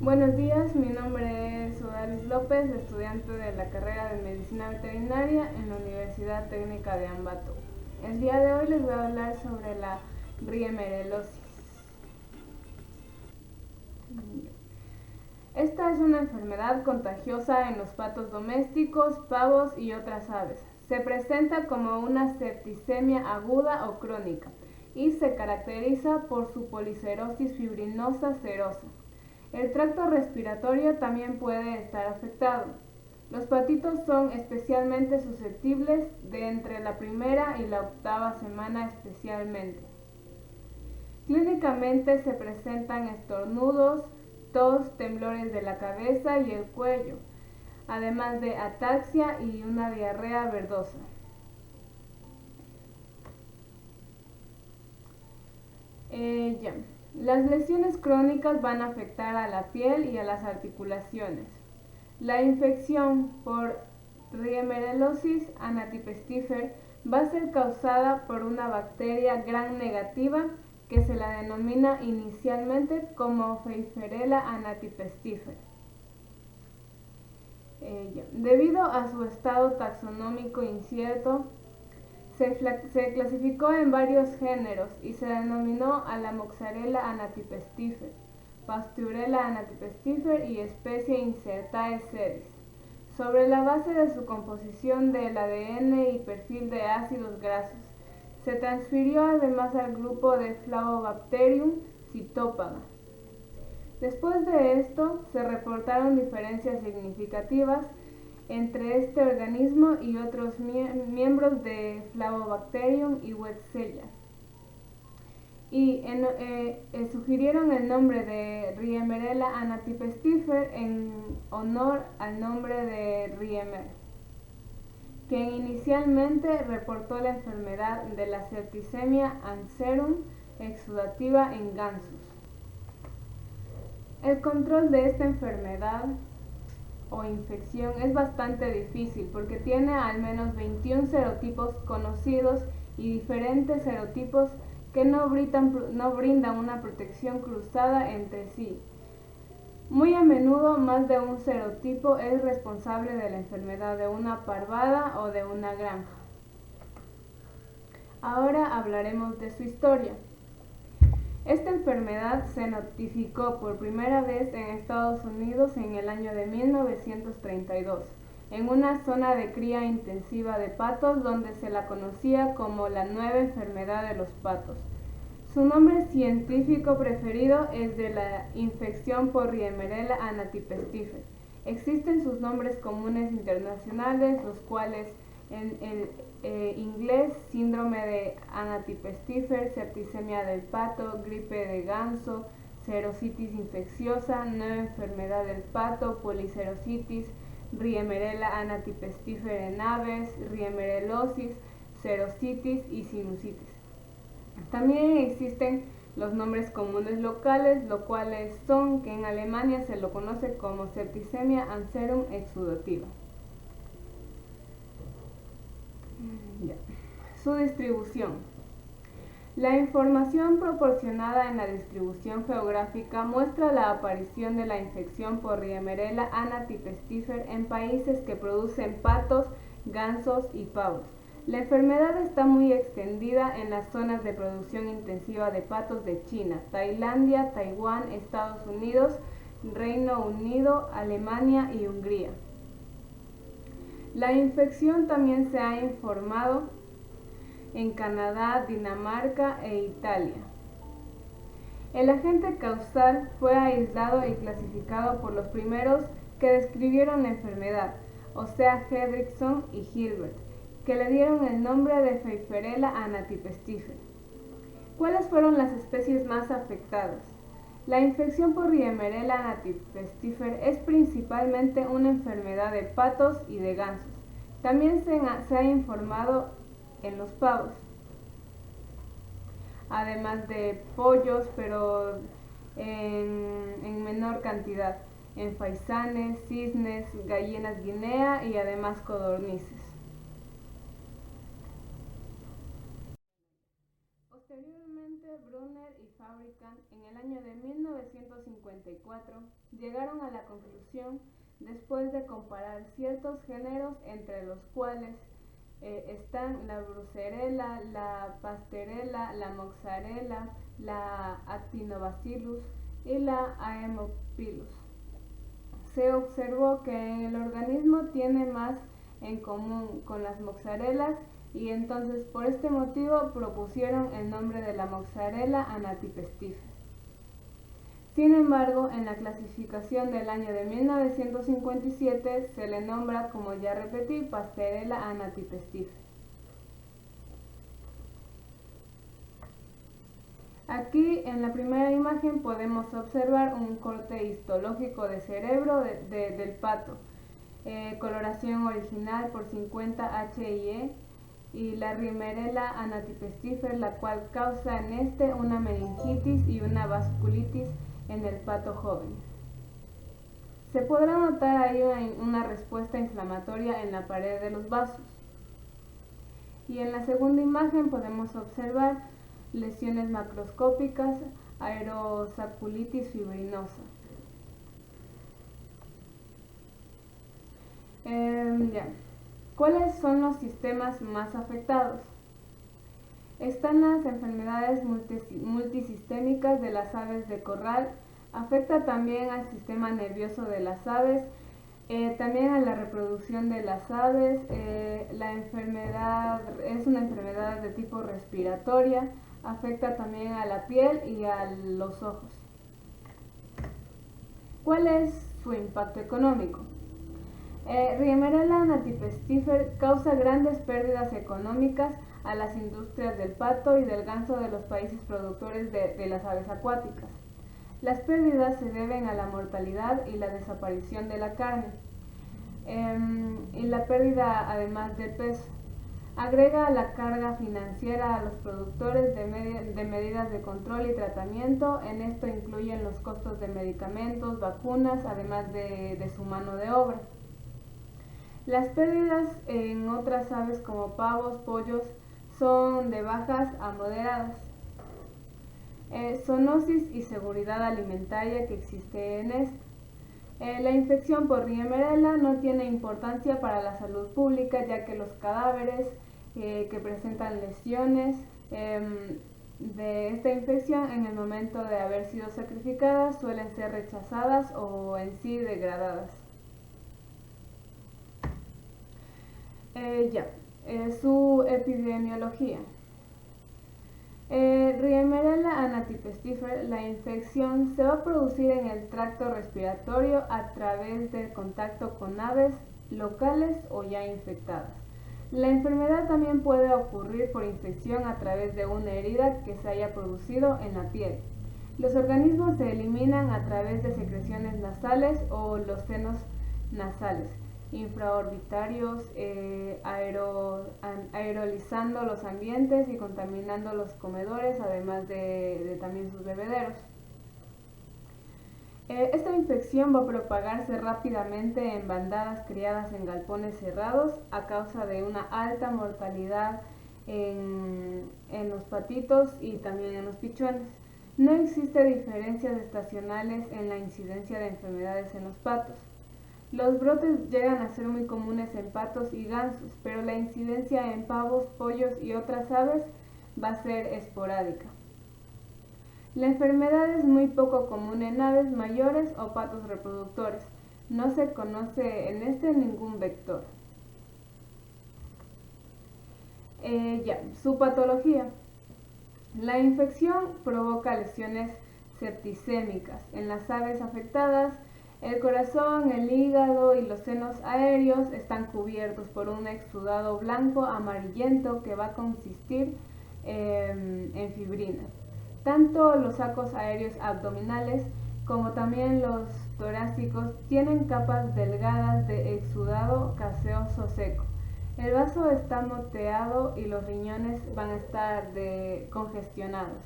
Buenos días, mi nombre es Odalis López, estudiante de la carrera de Medicina Veterinaria en la Universidad Técnica de Ambato. El día de hoy les voy a hablar sobre la riemerellosis. Esta es una enfermedad contagiosa en los patos domésticos, pavos y otras aves. Se presenta como una septicemia aguda o crónica y se caracteriza por su policerosis fibrinosa serosa. El tracto respiratorio también puede estar afectado. Los patitos son especialmente susceptibles de entre la primera y la octava semana especialmente. Clínicamente se presentan estornudos, tos, temblores de la cabeza y el cuello, además de ataxia y una diarrea verdosa. Las lesiones crónicas van a afectar a la piel y a las articulaciones. La infección por Riemerellosis anatipestifer va a ser causada por una bacteria gram negativa que se la denomina inicialmente como Pfeifferella anatipestifer. Debido a su estado taxonómico incierto, se clasificó en varios géneros y se denominó a la Moxarella anatipestifer, Pasteurella anatipestifer y especie Incertae sedis, sobre la base de su composición del ADN y perfil de ácidos grasos. Se transfirió además al grupo de Flavobacterium Cytopaga. Después de esto, se reportaron diferencias significativas entre este organismo y otros miembros de Flavobacterium y Wetzella, y sugirieron el nombre de Riemerella anatipestifer en honor al nombre de Riemer, quien inicialmente reportó la enfermedad de la septicemia anserum exudativa en gansos. El control de esta enfermedad o infección es bastante difícil porque tiene al menos 21 serotipos conocidos y diferentes serotipos que no brindan una protección cruzada entre sí. Muy a menudo más de un serotipo es responsable de la enfermedad de una parvada o de una granja. Ahora hablaremos de su historia. Esta enfermedad se notificó por primera vez en Estados Unidos en el año de 1932, en una zona de cría intensiva de patos donde se la conocía como la nueva enfermedad de los patos. Su nombre científico preferido es de la infección por Riemerella anatipestifer. Existen sus nombres comunes internacionales, los cuales en el inglés, síndrome de anatipestifer, septicemia del pato, gripe de ganso, serositis infecciosa, nueva enfermedad del pato, policerositis, Riemerella anatipestifer en aves, riemerellosis, serositis y sinusitis. También existen los nombres comunes locales, los cuales son que en Alemania se lo conoce como septicemia anserum exudativa. Su distribución. La información proporcionada en la distribución geográfica muestra la aparición de la infección por Riemerella anatipestifer en países que producen patos, gansos y pavos. La enfermedad está muy extendida en las zonas de producción intensiva de patos de China, Tailandia, Taiwán, Estados Unidos, Reino Unido, Alemania y Hungría. La infección también se ha informado en Canadá, Dinamarca e Italia. El agente causal fue aislado y clasificado por los primeros que describieron la enfermedad, o sea Hendrickson y Hilbert, que le dieron el nombre de Pfeifferella anatipestifer. ¿Cuáles fueron las especies más afectadas? La infección por Riemerella anatipestifer es principalmente una enfermedad de patos y de gansos. También se ha informado en los pavos, además de pollos, pero en menor cantidad, en faisanes, cisnes, gallinas guinea y además codornices. Posteriormente, Brunner y Fabricant en el año de 1959 1954, llegaron a la conclusión, después de comparar ciertos géneros, entre los cuales están la Brucella, la Pasteurella, la Mozzarella, la Actinobacillus y la Haemophilus. Se observó que el organismo tiene más en común con las mozzarellas y entonces por este motivo propusieron el nombre de la mozzarella anatipestifera. Sin embargo, en la clasificación del año de 1957 se le nombra, como ya repetí, Pasteurella anatipestifera. Aquí en la primera imagen podemos observar un corte histológico de cerebro del pato, coloración original por 50 HIE y la Riemerella anatipestifera, la cual causa en una meningitis y una vasculitis en el pato joven. Se podrá notar ahí una respuesta inflamatoria en la pared de los vasos. Y en la segunda imagen podemos observar lesiones macroscópicas, aerosacculitis fibrinosa. ¿Cuáles son los sistemas más afectados? Están las enfermedades multisistémicas de las aves de corral, afecta también al sistema nervioso de las aves, también a la reproducción de las aves. La enfermedad es una enfermedad de tipo respiratoria, afecta también a la piel y a los ojos. ¿Cuál es su impacto económico? Riemerella anatipestifera causa grandes pérdidas económicas a las industrias del pato y del ganso de los países productores de las aves acuáticas. Las pérdidas se deben a la mortalidad y la desaparición de la carne, y la pérdida además del peso. Agrega la carga financiera a los productores de medidas de control y tratamiento. En esto incluyen los costos de medicamentos, vacunas, además de su mano de obra. Las pérdidas en otras aves como pavos, pollos, son de bajas a moderadas. Zoonosis y seguridad alimentaria que existe en esto. La infección por Riemerella no tiene importancia para la salud pública, ya que los cadáveres que presentan lesiones de esta infección en el momento de haber sido sacrificadas suelen ser rechazadas o en sí degradadas. Su epidemiología. Riemerella anatipestifera, la infección se va a producir en el tracto respiratorio a través del contacto con aves locales o ya infectadas. La enfermedad también puede ocurrir por infección a través de una herida que se haya producido en la piel. Los organismos se eliminan a través de secreciones nasales o los senos nasales infraorbitarios, aerolizando los ambientes y contaminando los comedores, además de también sus bebederos. Esta infección va a propagarse rápidamente en bandadas criadas en galpones cerrados a causa de una alta mortalidad en los patitos y también en los pichones. No existe diferencias estacionales en la incidencia de enfermedades en los patos. Los brotes llegan a ser muy comunes en patos y gansos, pero la incidencia en pavos, pollos y otras aves va a ser esporádica. La enfermedad es muy poco común en aves mayores o patos reproductores. No se conoce en ningún vector. Su patología. La infección provoca lesiones septicémicas en las aves afectadas. El corazón, el hígado y los senos aéreos están cubiertos por un exudado blanco amarillento que va a consistir en fibrina. Tanto los sacos aéreos abdominales como también los torácicos tienen capas delgadas de exudado gaseoso seco. El vaso está moteado y los riñones van a estar congestionados.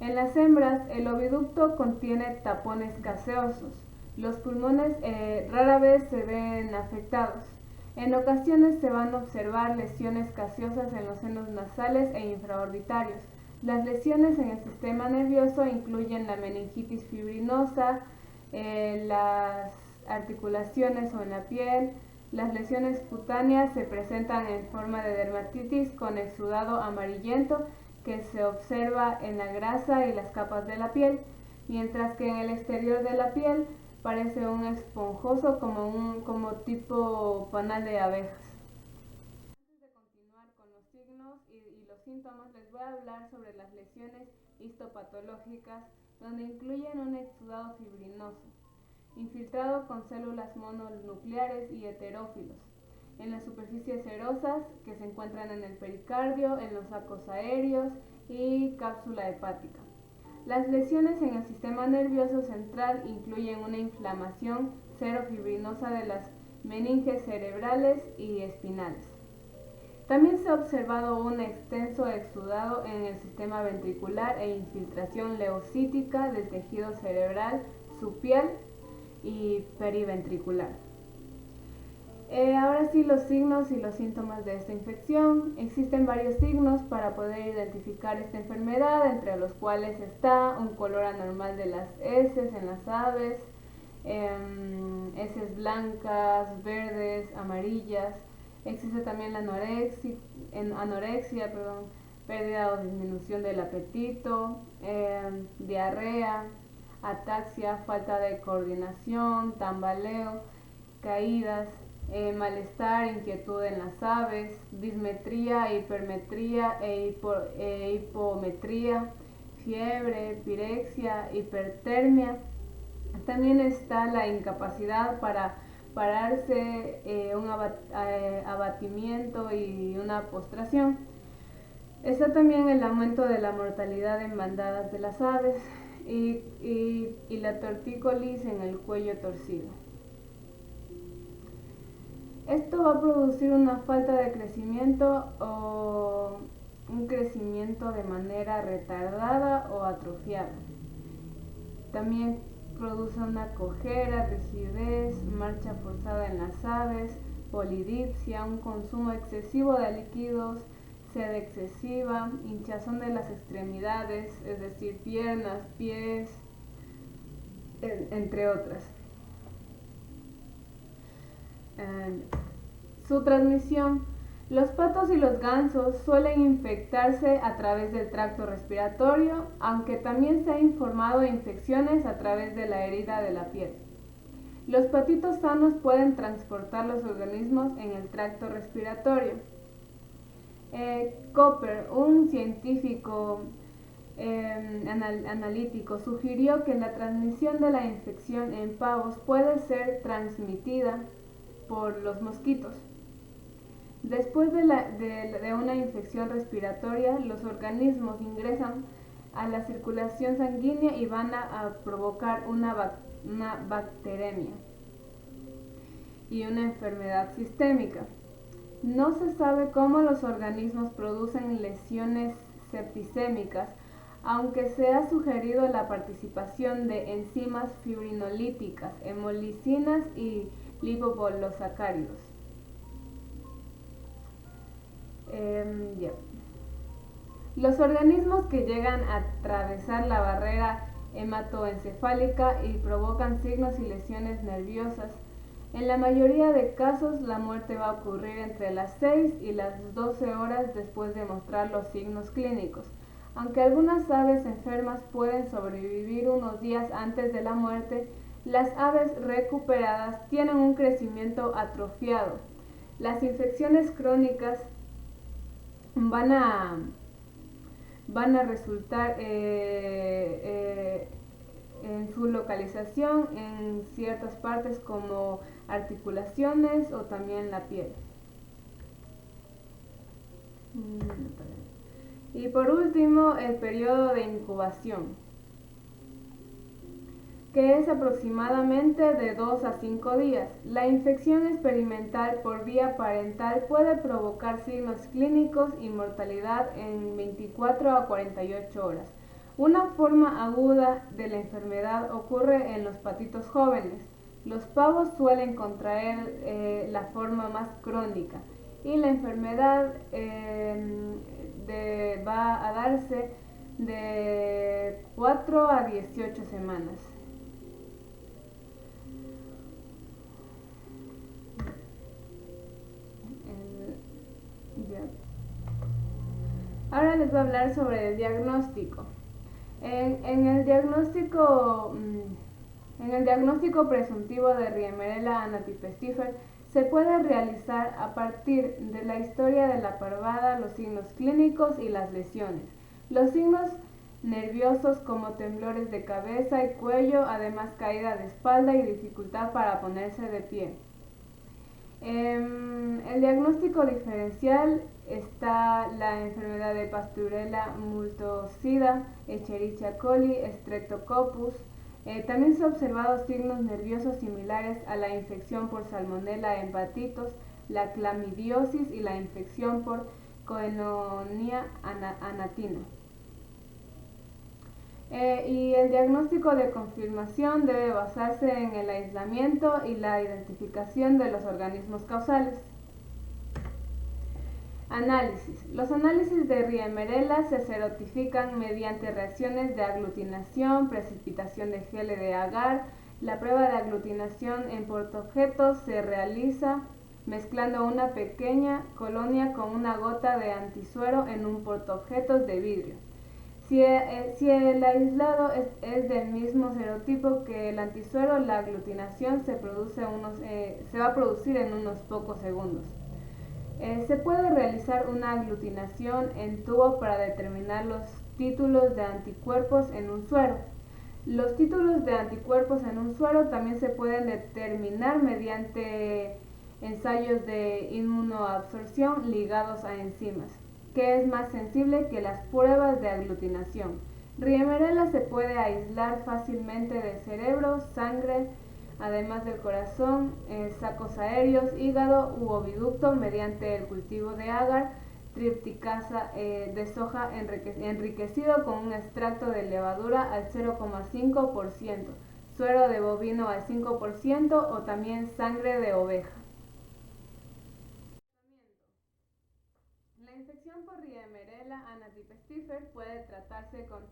En las hembras, el oviducto contiene tapones gaseosos. Los pulmones rara vez se ven afectados. En ocasiones se van a observar lesiones gaseosas en los senos nasales e infraorbitarios. Las lesiones en el sistema nervioso incluyen la meningitis fibrinosa, las articulaciones o en la piel. Las lesiones cutáneas se presentan en forma de dermatitis con exudado amarillento que se observa en la grasa y las capas de la piel, mientras que en el exterior de la piel parece un esponjoso como tipo panal de abejas. Antes de continuar con los signos y los síntomas, les voy a hablar sobre las lesiones histopatológicas, donde incluyen un exudado fibrinoso, infiltrado con células mononucleares y heterófilos, en las superficies serosas que se encuentran en el pericardio, en los sacos aéreos y cápsula hepática. Las lesiones en el sistema nervioso central incluyen una inflamación cerofibrinosa de las meninges cerebrales y espinales. También se ha observado un extenso exudado en el sistema ventricular e infiltración leucítica del tejido cerebral, subpiel y periventricular. Ahora sí, los signos y los síntomas de esta infección. Existen varios signos para poder identificar esta enfermedad, entre los cuales está un color anormal de las heces en las aves, heces blancas, verdes, amarillas. Existe también la anorexia, pérdida o disminución del apetito, diarrea, ataxia, falta de coordinación, tambaleo, caídas, malestar, inquietud en las aves, dismetría, hipermetría hipometría, fiebre, pirexia, hipertermia. También está la incapacidad para pararse, un abatimiento y una postración. Está también el aumento de la mortalidad en bandadas de las aves y la tortícolis en el cuello torcido. Esto va a producir una falta de crecimiento o un crecimiento de manera retardada o atrofiada. También produce una cojera, rigidez, marcha forzada en las aves, polidipsia, un consumo excesivo de líquidos, sed excesiva, hinchazón de las extremidades, es decir, piernas, pies, entre otras. Su transmisión. Los patos y los gansos suelen infectarse a través del tracto respiratorio, aunque también se ha informado de infecciones a través de la herida de la piel. Los patitos sanos pueden transportar los organismos en el tracto respiratorio. Cooper, un científico analítico, sugirió que la transmisión de la infección en pavos puede ser transmitida por los mosquitos. Después de una infección respiratoria, los organismos ingresan a la circulación sanguínea y van a provocar una bacteremia y una enfermedad sistémica. No se sabe cómo los organismos producen lesiones septicémicas, aunque se ha sugerido la participación de enzimas fibrinolíticas, hemolisinas y lipopolisacáridos. Los organismos que llegan a atravesar la barrera hematoencefálica y provocan signos y lesiones nerviosas. En la mayoría de casos, la muerte va a ocurrir entre las 6 y las 12 horas después de mostrar los signos clínicos. Aunque algunas aves enfermas pueden sobrevivir unos días antes de la muerte, las aves recuperadas tienen un crecimiento atrofiado. Las infecciones crónicas van a resultar en su localización en ciertas partes como articulaciones o también la piel. Y por último, el periodo de incubación, que es aproximadamente de 2 a 5 días. La infección experimental por vía parental puede provocar signos clínicos y mortalidad en 24 a 48 horas. Una forma aguda de la enfermedad ocurre en los patitos jóvenes. Los pavos suelen contraer la forma más crónica y la enfermedad va a darse de 4 a 18 semanas. Ahora les voy a hablar sobre el diagnóstico. En el diagnóstico presuntivo de Riemerella anatipestifer se puede realizar a partir de la historia de la parvada, los signos clínicos y las lesiones. Los signos nerviosos como temblores de cabeza y cuello, además caída de espalda y dificultad para ponerse de pie. El diagnóstico diferencial está la enfermedad de Pasturella multocida, Escherichia coli, Streptococcus. También se han observado signos nerviosos similares a la infección por Salmonella hepatitis, la clamidiosis y la infección por Coenonia anatina. Y el diagnóstico de confirmación debe basarse en el aislamiento y la identificación de los organismos causales. Análisis. Los análisis de Riemerella se serotifican mediante reacciones de aglutinación, precipitación de gel de agar. La prueba de aglutinación en portaobjetos se realiza mezclando una pequeña colonia con una gota de antisuero en un portaobjetos de vidrio. Si el aislado es del mismo serotipo que el antisuero, la aglutinación se va a producir en unos pocos segundos. Se puede realizar una aglutinación en tubo para determinar los títulos de anticuerpos en un suero. Los títulos de anticuerpos en un suero también se pueden determinar mediante ensayos de inmunoabsorción ligados a enzimas, que es más sensible que las pruebas de aglutinación. Riemerella se puede aislar fácilmente del cerebro, sangre, además del corazón, sacos aéreos, hígado u oviducto mediante el cultivo de agar, tripticasa de soja enriquecido con un extracto de levadura al 0,5%, suero de bovino al 5% o también sangre de oveja. La infección por Riemerella anatipestifer puede tratarse con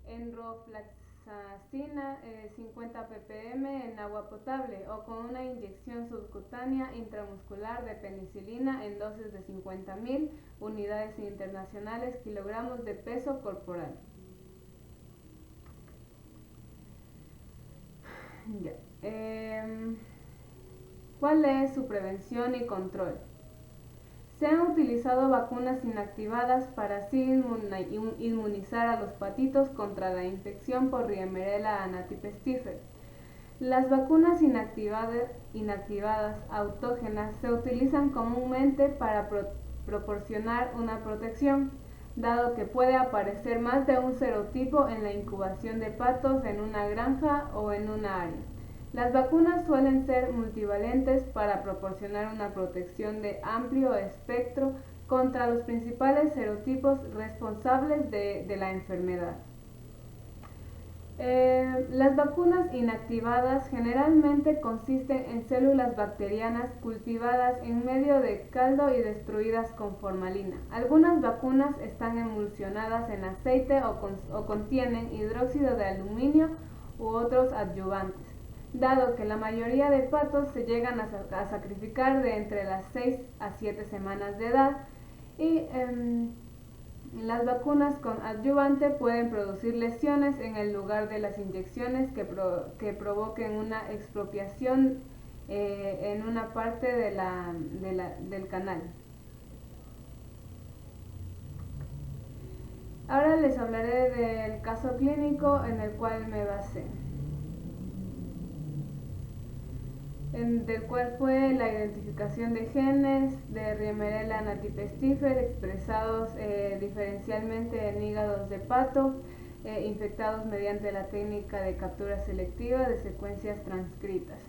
enrofloxacina 50 ppm en agua potable o con una inyección subcutánea intramuscular de penicilina en dosis de 50.000 unidades internacionales kilogramos de peso corporal. ¿Cuál es su prevención y control? Se han utilizado vacunas inactivadas para así inmunizar a los patitos contra la infección por Riemerella anatipestifer. Las vacunas inactivadas autógenas se utilizan comúnmente para proporcionar una protección, dado que puede aparecer más de un serotipo en la incubación de patos en una granja o en una área. Las vacunas suelen ser multivalentes para proporcionar una protección de amplio espectro contra los principales serotipos responsables de la enfermedad. Las vacunas inactivadas generalmente consisten en células bacterianas cultivadas en medio de caldo y destruidas con formalina. Algunas vacunas están emulsionadas en aceite o contienen hidróxido de aluminio u otros adyuvantes, dado que la mayoría de patos se llegan a sacrificar de entre las 6 a 7 semanas de edad y las vacunas con adyuvante pueden producir lesiones en el lugar de las inyecciones que provoquen una expropiación en una parte del canal. Ahora les hablaré del caso clínico en el cual me basé, del cual fue la identificación de genes de Riemerella anatipestifer expresados diferencialmente en hígados de pato, infectados mediante la técnica de captura selectiva de secuencias transcritas.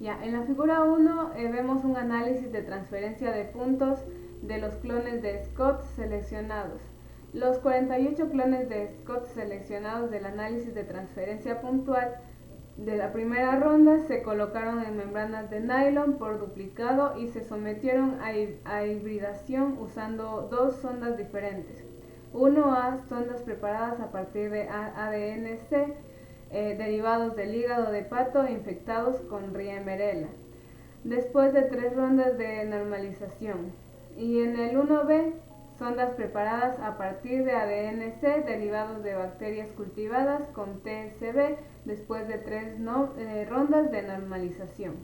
En la figura 1 vemos un análisis de transferencia de puntos de los clones de Scott seleccionados. Los 48 clones de Scott seleccionados del análisis de transferencia puntual de la primera ronda se colocaron en membranas de nylon por duplicado y se sometieron a hibridación usando dos sondas diferentes. 1A, sondas preparadas a partir de ADN-C, derivados del hígado de pato infectados con Riemerella, después de 3 rondas de normalización. Y en el 1B, sondas preparadas a partir de ADN-C derivados de bacterias cultivadas con TSB después de 3 rondas de normalización.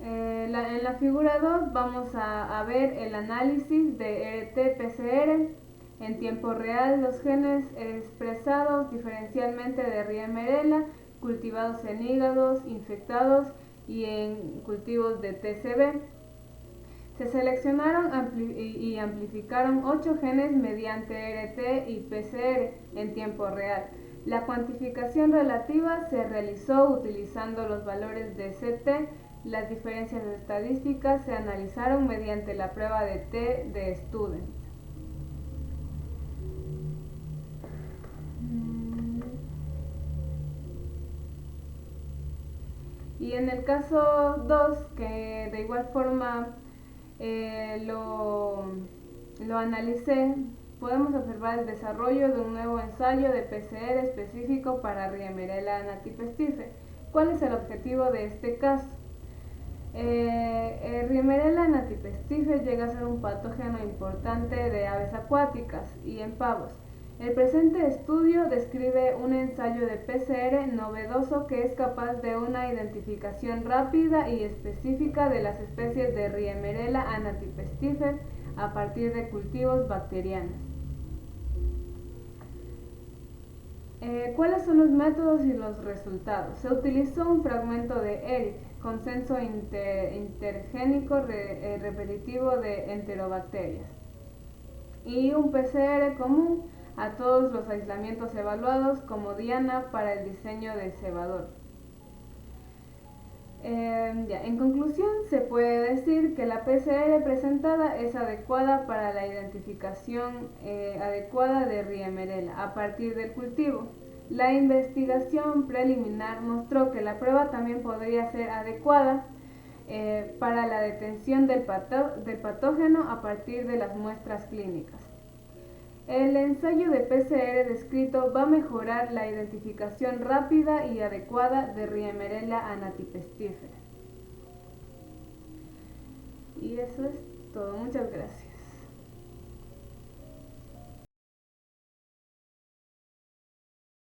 En la figura 2 vamos a ver el análisis de RT-PCR en tiempo real, los genes expresados diferencialmente de Riemerella, cultivados en hígados infectados y en cultivos de TCB. Se seleccionaron y amplificaron 8 genes mediante RT y PCR en tiempo real. La cuantificación relativa se realizó utilizando los valores de CT. Las diferencias estadísticas se analizaron mediante la prueba de T de Student. Y en el caso 2, que de igual forma lo analicé, podemos observar el desarrollo de un nuevo ensayo de PCR específico para Riemerella anatipestife. ¿Cuál es el objetivo de este caso? Riemerella anatipestife llega a ser un patógeno importante de aves acuáticas y en pavos. El presente estudio describe un ensayo de PCR novedoso que es capaz de una identificación rápida y específica de las especies de Riemerella anatipestife a partir de cultivos bacterianos. ¿Cuáles son los métodos y los resultados? Se utilizó un fragmento de ERIC, consenso intergénico repetitivo de enterobacterias, y un PCR común a todos los aislamientos evaluados como diana para el diseño del cebador. En conclusión, se puede decir que la PCR presentada es adecuada para la identificación adecuada de Riemerella a partir del cultivo. La investigación preliminar mostró que la prueba también podría ser adecuada para la detención del patógeno a partir de las muestras clínicas. El ensayo de PCR descrito va a mejorar la identificación rápida y adecuada de Riemerella anatipestife. Y eso es todo. Muchas gracias.